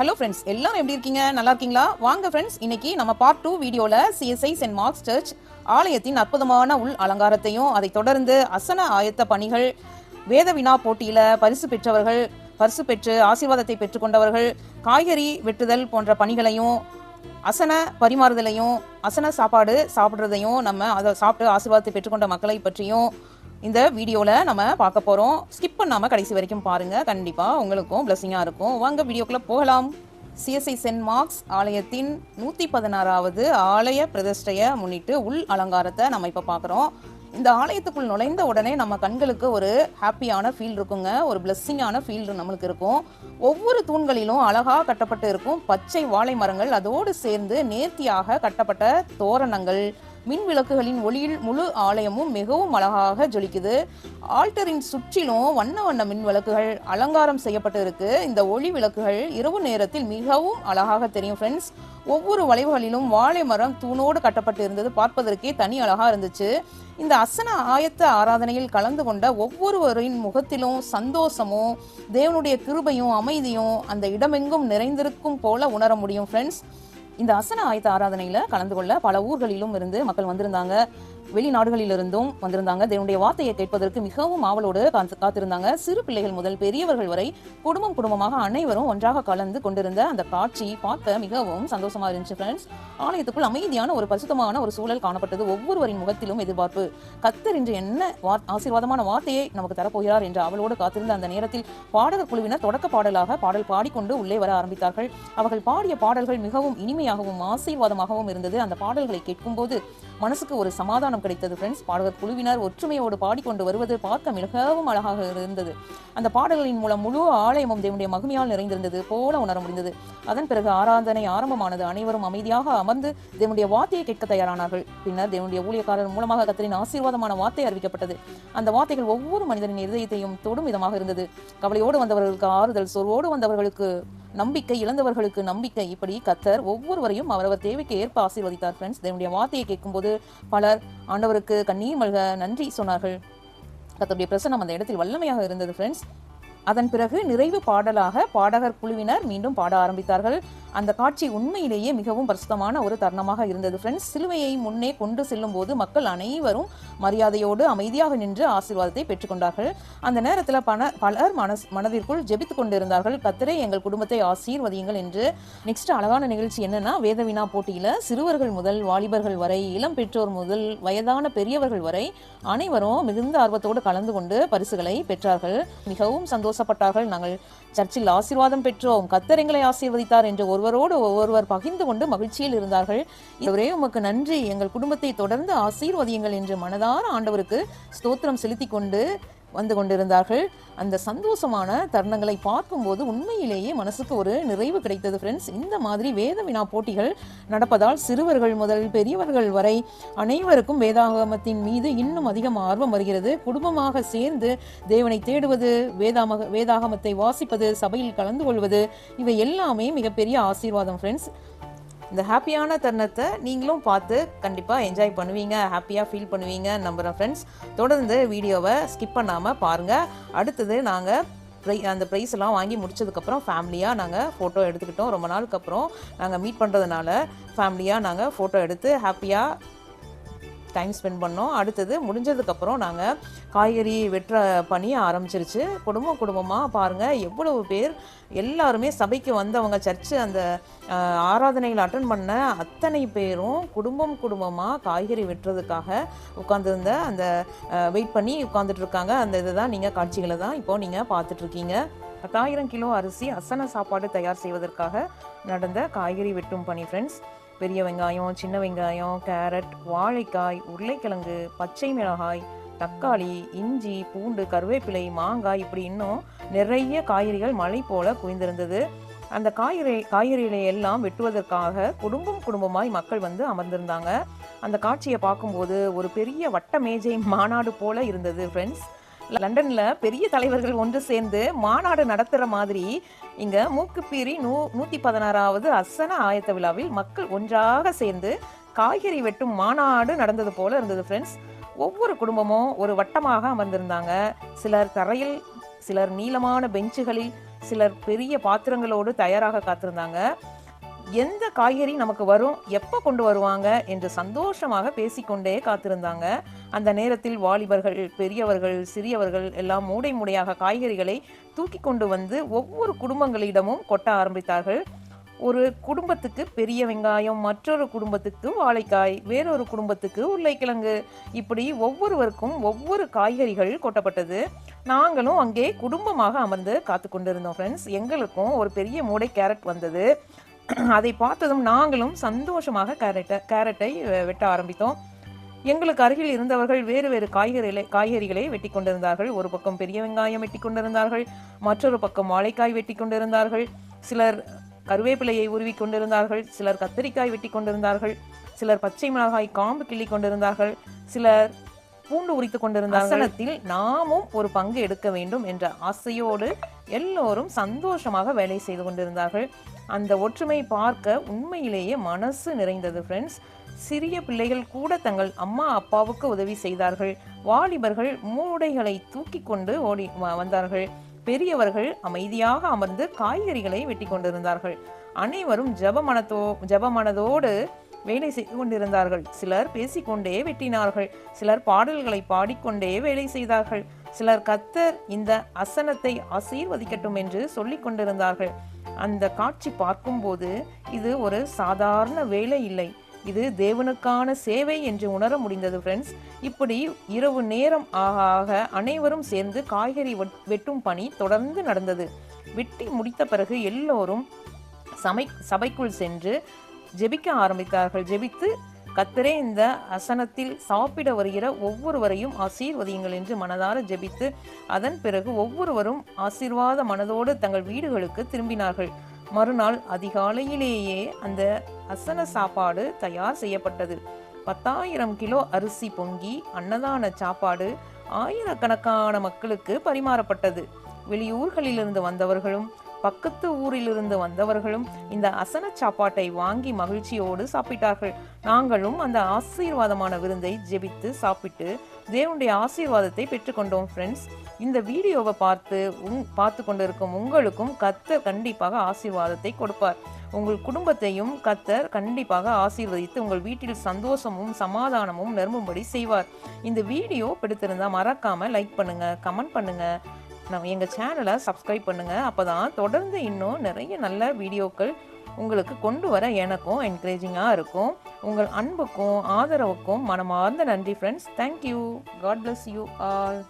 Hello friends, எல்லாரும் எப்படி இருக்கீங்க? நல்லா இருக்கீங்களா? வாங்க ஃப்ரெண்ட்ஸ், இன்னைக்கு நம்ம பார்ட் 2 வீடியோல CSI சென்ட் மார்க்ஸ் சர்ச் ஆலயத்தின் அற்புதமான உள் அலங்காரத்தையும், அதை தொடர்ந்து அசன ஆயத்த பணிகள், வேத வினா போட்டியில பரிசு பெற்று ஆசீர்வாதத்தை பெற்றுக்கொண்டவர்கள், காய்கறி வெட்டுதல் போன்ற பணிகளையும், அசன பரிமாறுதலையும், அசன சாப்பாடு சாப்பிட்றதையும், நம்ம அதை சாப்பிட்டு ஆசீர்வாதத்தை பெற்றுக்கொண்ட மக்களை பற்றியும் இந்த வீடியோவில் நம்ம பார்க்க போகிறோம். ஸ்கிப் பண்ணாமல் கடைசி வரைக்கும் பாருங்கள். கண்டிப்பாக உங்களுக்கும் பிளஸிங்காக இருக்கும். வாங்க வீடியோக்குள்ளே போகலாம். CSI சென்ட் மார்க்ஸ் ஆலயத்தின் 116வது ஆலய பிரதிஷ்டையை முன்னிட்டு உள் அலங்காரத்தை நம்ம இப்போ பார்க்குறோம். இந்த ஆலயத்துக்குள் நுழைந்த உடனே நம்ம கண்களுக்கு ஒரு ஹாப்பியான ஃபீல் இருக்குங்க. ஒரு பிளஸ்ஸிங்கான ஃபீல் நம்மளுக்கு இருக்கும். ஒவ்வொரு தூண்களிலும் அழகாக கட்டப்பட்டு இருக்கும் பச்சை வாழை மரங்கள், அதோடு சேர்ந்து நேர்த்தியாக கட்டப்பட்ட தோரணங்கள், மின் விளக்குகளின் ஒளியில் முழு ஆலயமும் மிகவும் அழகாக ஜொலிக்குது. ஆல்டரின் சுற்றிலும் வண்ண வண்ண மின் விளக்குகள் அலங்காரம் செய்யப்பட்டு இருக்கு. இந்த ஒளி விளக்குகள் இரவு நேரத்தில் மிகவும் அழகாக தெரியும் ஃப்ரெண்ட்ஸ். ஒவ்வொரு வளைவுகளிலும் வாழை மரம் தூணோடு கட்டப்பட்டு இருந்தது. பார்ப்பதற்கே தனி அழகா இருந்துச்சு. இந்த அசன ஆயத்த ஆராதனையில் கலந்து கொண்ட ஒவ்வொருவரின் முகத்திலும் சந்தோஷமும், தேவனுடைய கிருபையும் அமைதியும் அந்த இடமெங்கும் நிறைந்திருக்கும் போல உணர முடியும் ஃப்ரெண்ட்ஸ். இந்த அசன ஆயத்த ஆராதனையில் கலந்து கொள்ள பல ஊர்களிலும் இருந்து மக்கள் வந்திருந்தாங்க. வெளிநாடுகளிலிருந்தும் வந்திருந்தாங்க. தேவனுடைய வார்த்தையை கேட்பதற்கு மிகவும் ஆவலோடு காத்திருந்தாங்க. சிறு பிள்ளைகள் முதல் பெரியவர்கள் வரை குடும்பமாக அனைவரும் ஒன்றாக கலந்து கொண்டிருந்த அந்த காட்சி பார்க்க மிகவும் சந்தோஷமா இருந்துச்சு ஃப்ரெண்ட்ஸ். ஆலயத்துக்குள் அமைதியான ஒரு பரிசுத்தமான ஒரு சூழல் காணப்பட்டது. ஒவ்வொருவரின் முகத்திலும் எதிர்பார்ப்பு. கர்த்தர் இன்று என்ன ஆசீர்வாதமான வார்த்தையை நமக்கு தரப்போகிறார் என்று அவளோடு காத்திருந்த அந்த நேரத்தில் பாடகர் குழுவினர் தொடக்க பாடலாக பாடல் பாடிக்கொண்டு உள்ளே வர ஆரம்பித்தார்கள். அவர்கள் பாடிய பாடல்கள் மிகவும் இனிமையாகவும் ஆசீர்வாதமாகவும் இருந்தது. அந்த பாடல்களை கேட்கும்போது மனசுக்கு ஒரு சமாதானம் கிடைத்தது ஃப்ரெண்ட்ஸ். பாடகர் குழுவினர் ஒற்றுமையோடு பாடிக்கொண்டு வருவது பார்க்க மிகவும் அழகாக இருந்தது. அந்த பாடல்களின் மூலம் முழு ஆலயமும் தேவனுடைய மகிமையால் நிறைந்திருந்தது போல உணர முடிந்தது. அதன் பிறகு ஆராதனை ஆரம்பமானது. அனைவரும் அமைதியாக அமர்ந்து தேவனுடைய வார்த்தையை கேட்க தயாரானார்கள். பின்னர் தேவனுடைய ஊழியக்காரர் மூலமாக கர்த்தரின் ஆசீர்வாதமான வார்த்தை அறிவிக்கப்பட்டது. அந்த வார்த்தைகள் ஒவ்வொரு மனிதனின் இதயத்தையும் தொடும் விதமாக இருந்தது. கவலையோடு வந்தவர்களுக்கு ஆறுதல், சோர்வோடு வந்தவர்களுக்கு நம்பிக்கை, இழந்தவர்களுக்கு நம்பிக்கை, இப்படி கர்த்தர் ஒவ்வொருவரையும் அவரவர் தேவைக்கு ஏற்ப ஆசீர்வதித்தார் ஃப்ரெண்ட்ஸ். தேவனுடைய வார்த்தையை கேட்கும்போது பலர் ஆண்டவருக்கு கண்ணீர் மல்க நன்றி சொன்னார்கள். கர்த்தருடைய பிரசன்னம் அந்த இடத்தில் வல்லமையாக இருந்தது ஃப்ரெண்ட்ஸ். அதன் பிறகு நிறைவு பாடலாக பாடகர் குழுவினர் மீண்டும் பாட ஆரம்பித்தார்கள். அந்த காட்சி உண்மையிலேயே மிகவும் பரிசுத்தமான ஒரு தருணமாக இருந்தது ஃப்ரெண்ட்ஸ். சிலுவையை முன்னே கொண்டு செல்லும் போது மக்கள் அனைவரும் மரியாதையோடு அமைதியாக நின்று ஆசீர்வாதத்தை பெற்றுக்கொண்டார்கள். அந்த நேரத்தில் பலர் மனதிற்குள் ஜெபித்து கொண்டிருந்தார்கள், கர்த்தரே எங்கள் குடும்பத்தை ஆசீர்வதியுங்கள் என்று. நெக்ஸ்ட் அழகான நிகழ்ச்சி என்னன்னா, வேத வினா போட்டியில சிறுவர்கள் முதல் வாலிபர்கள் வரை, இளம் பெற்றோர் முதல் வயதான பெரியவர்கள் வரை அனைவரும் மிகுந்த ஆர்வத்தோடு கலந்து கொண்டு பரிசுகளை பெற்றார்கள். மிகவும் சந்தோஷப்பட்டார்கள். நாங்கள் சர்ச்சில் ஆசீர்வாதம் பெற்றோம், கர்த்தர் எங்களை ஆசீர்வதித்தார் என்று ஒருவரோடு ஒருவர் பகிர்ந்து கொண்டு மகிழ்ச்சியில் இருந்தார்கள். இவரே உமக்கு நன்றி, எங்கள் குடும்பத்தை தொடர்ந்து ஆசீர்வதியுங்கள் என்று மனதார ஆண்டவருக்கு ஸ்தோத்திரம் செலுத்தி கொண்டு வந்து கொண்டிருந்தார்கள். அந்த சந்தோஷமான தருணங்களை பார்க்கும்போது உண்மையிலேயே மனசுக்கு ஒரு நிறைவு கிடைத்தது ஃப்ரெண்ட்ஸ். இந்த மாதிரி வேத வினா போட்டிகள் நடப்பதால் சிறுவர்கள் முதல் பெரியவர்கள் வரை அனைவருக்கும் வேதாகமத்தின் மீது இன்னும் அதிகம் ஆர்வம் வருகிறது. குடும்பமாக சேர்ந்து தேவனை தேடுவது, வேதாகமத்தை வாசிப்பது, சபையில் கலந்து கொள்வது, இவை எல்லாமே மிகப்பெரிய ஆசீர்வாதம் ஃப்ரெண்ட்ஸ். இந்த ஹாப்பியான தருணத்தை நீங்களும் பார்த்து கண்டிப்பாக என்ஜாய் பண்ணுவீங்க, ஹாப்பியாக ஃபீல் பண்ணுவீங்க நம்புகிறேன் ஃப்ரெண்ட்ஸ். தொடர்ந்து வீடியோவை ஸ்கிப் பண்ணாமல் பாருங்கள். அடுத்தது நாங்கள் அந்த ப்ரைஸ் எல்லாம் வாங்கி முடிச்சதுக்கப்புறம் ஃபேமிலியாக நாங்கள் ஃபோட்டோ எடுத்துக்கிட்டோம். ரொம்ப நாளுக்கு அப்புறம் நாங்கள் மீட் பண்ணுறதுனால ஃபேமிலியாக நாங்கள் ஃபோட்டோ எடுத்து ஹாப்பியாக டைம் ஸ்பெண்ட் பண்ணோம். அடுத்தது முடிஞ்சதுக்கப்புறம் நாங்கள் காய்கறி வெட்டுற பணி ஆரம்பிச்சிருச்சு. குடும்பமாக பாருங்கள், எவ்வளவு பேர் எல்லாருமே சபைக்கு வந்தவங்க, சர்ச்சு அந்த ஆராதனையில் அட்டன் பண்ண அத்தனை பேரும் குடும்பமாக காய்கறி வெட்டுறதுக்காக உட்காந்துருந்த அந்த வெயிட் பண்ணி உட்காந்துட்டு இருக்காங்க. அந்த இதை தான் நீங்கள் காட்சிகளை தான் இப்போது நீங்கள் பார்த்துட்ருக்கீங்க. 10,000 கிலோ அரிசி அசன சாப்பாடு தயார் செய்வதற்காக நடந்த காய்கறி வெட்டும் பணி ஃப்ரெண்ட்ஸ். பெரிய வெங்காயம், சின்ன வெங்காயம், கேரட், வாழைக்காய், உருளைக்கிழங்கு, பச்சை மிளகாய், தக்காளி, இஞ்சி, பூண்டு, கருவேப்பிலை, மாங்காய், இப்படி இன்னும் நிறைய காய்கறிகள் மழை போல குவிந்திருந்தது. அந்த காய்கறிகளை எல்லாம் வெட்டுவதற்காக குடும்பமாய் மக்கள் வந்து அமர்ந்திருந்தாங்க. அந்த காட்சியை பார்க்கும்போது ஒரு பெரிய வட்ட மேஜை மாநாடு போல இருந்தது ஃப்ரெண்ட்ஸ். லண்டன்ல பெரிய தலைவர்கள் ஒன்று சேர்ந்து மாநாடு நடத்துகிற மாதிரி இங்கே மூக்குப்பீரி 116வது அசன ஆயத்த விழாவில் மக்கள் ஒன்றாக சேர்ந்து காய்கறி வெட்டும் மாநாடு நடந்தது போல இருந்தது ஃப்ரெண்ட்ஸ். ஒவ்வொரு குடும்பமும் ஒரு வட்டமாக அமர்ந்திருந்தாங்க. சிலர் தரையில், சிலர் நீளமான பெஞ்சுகளில், சிலர் பெரிய பாத்திரங்களோடு தயாராக காத்திருந்தாங்க. எந்த காய்கறி நமக்கு வரும், எப்போ கொண்டு வருவாங்க என்று சந்தோஷமாக பேசிக்கொண்டே காத்திருந்தாங்க. அந்த நேரத்தில் வாலிபர்கள், பெரியவர்கள், சிறியவர்கள் எல்லாம் மூடை மூடையாக காய்கறிகளை தூக்கி கொண்டு வந்து ஒவ்வொரு குடும்பங்களிடமும் கொட்ட ஆரம்பித்தார்கள். ஒரு குடும்பத்துக்கு பெரிய வெங்காயம், மற்றொரு குடும்பத்துக்கு வாழைக்காய், வேறொரு குடும்பத்துக்கு உருளைக்கிழங்கு, இப்படி ஒவ்வொருவருக்கும் ஒவ்வொரு காய்கறிகள் கொட்டப்பட்டது. நாங்களும் அங்கே குடும்பமாக அமர்ந்து காத்து கொண்டிருந்தோம் ஃப்ரெண்ட்ஸ். எங்களுக்கும் ஒரு பெரிய மூடை கேரட் வந்தது. அதை பார்த்ததும் நாங்களும் சந்தோஷமாக கேரட்டை வெட்ட ஆரம்பித்தோம். எங்களுக்கு அருகில் இருந்தவர்கள் வேறு வேறு காய்கறிகளை வெட்டி கொண்டிருந்தார்கள். ஒரு பக்கம் பெரிய வெங்காயம் வெட்டி கொண்டிருந்தார்கள், மற்றொரு பக்கம் வாழைக்காய் வெட்டி கொண்டிருந்தார்கள், சிலர் கருவேப்பிலையை உருவி கொண்டிருந்தார்கள், சிலர் கத்தரிக்காய் வெட்டி கொண்டிருந்தார்கள், சிலர் பச்சை மிளகாய் காம்பு கிள்ளி கொண்டிருந்தார்கள், சிலர் பூண்டு உரித்து கொண்டிருந்தார்கள். அசனத்தில் நாமும் ஒரு பங்கு எடுக்க வேண்டும் என்ற ஆசையோடு எல்லோரும் சந்தோஷமாக வேலை செய்து கொண்டிருந்தார்கள். அந்த ஒற்றுமை பார்க்க உண்மையிலேயே மனசு நிறைந்தது ஃப்ரெண்ட்ஸ். சிறிய பிள்ளைகள் கூட தங்கள் அம்மா அப்பாவுக்கு உதவி செய்தார்கள். வாலிபர்கள் மூடைகளை தூக்கி கொண்டு ஓடி வந்தார்கள். பெரியவர்கள் அமைதியாக அமர்ந்து காய்கறிகளை வெட்டி கொண்டிருந்தார்கள். அனைவரும் ஜபமனதோடு வேலை செய்து கொண்டிருந்தார்கள். சிலர் பேசிக்கொண்டே வெட்டினார்கள், சிலர் பாடல்களை பாடிக்கொண்டே வேலை செய்தார்கள், சிலர் கர்த்தர் இந்த அசனத்தை ஆசீர்வதிக்கட்டும் என்று சொல்லிக் கொண்டிருந்தார்கள். அந்த காட்சி பார்க்கும்போது இது ஒரு சாதாரண வேலை இல்லை, இது தேவனுக்கான சேவை என்று உணர முடிந்தது ஃப்ரெண்ட்ஸ். இப்படி இரவு நேரம் ஆக அனைவரும் சேர்ந்து காய்கறி வெட்டும் பணி தொடர்ந்து நடந்தது. வெட்டி முடித்த பிறகு எல்லோரும் சபைக்குள் சென்று ஜெபிக்க ஆரம்பித்தார்கள். ஜெபித்து கர்த்தரே இந்த அசனத்தில் சாப்பிட வருகிற ஒவ்வொருவரையும் ஆசீர்வதியுங்கள் என்று மனதார ஜெபித்து அதன் பிறகு ஒவ்வொருவரும் ஆசீர்வாத மனதோடு தங்கள் வீடுகளுக்கு திரும்பினார்கள். மறுநாள் அதிகாலையிலேயே அந்த அசன சாப்பாடு தயார் செய்யப்பட்டது. 10,000 கிலோ அரிசி பொங்கி அன்னதான சாப்பாடு ஆயிரக்கணக்கான மக்களுக்கு பரிமாறப்பட்டது. வெளியூர்களிலிருந்து வந்தவர்களும் பக்கத்து ஊரிலிருந்து வந்தவர்களும் இந்த அசன சாப்பாட்டை வாங்கி மகிழ்ச்சியோடு சாப்பிட்டார்கள். நாங்களும் அந்த ஆசீர்வாதமான விருந்தை ஜெபித்து சாப்பிட்டு தேவனுடைய ஆசீர்வாதத்தை பெற்றுக்கொண்டோம் ஃப்ரெண்ட்ஸ். இந்த வீடியோவை பார்த்து கொண்டிருக்கும் உங்களுக்கும் கர்த்தர் கண்டிப்பாக ஆசீர்வாதத்தை கொடுப்பார். உங்கள் குடும்பத்தையும் கர்த்தர் கண்டிப்பாக ஆசீர்வதித்து உங்கள் வீட்டில் சந்தோஷமும் சமாதானமும் நிரம்பும்படி செய்வார். இந்த வீடியோ பிடித்திருந்தால் மறக்காம லைக் பண்ணுங்க, கமெண்ட் பண்ணுங்க, எங்கள் சேனலை சப்ஸ்கிரைப் பண்ணுங்க. அப்போதான் தொடர்ந்து இன்னும் நிறைய நல்ல வீடியோக்கள் உங்களுக்கு கொண்டு வர எனக்கும் என்கரேஜிங்காக இருக்கும். உங்கள் அன்புக்கும் ஆதரவுக்கும் மனமார்ந்த நன்றி friends. Thank you. God bless you all.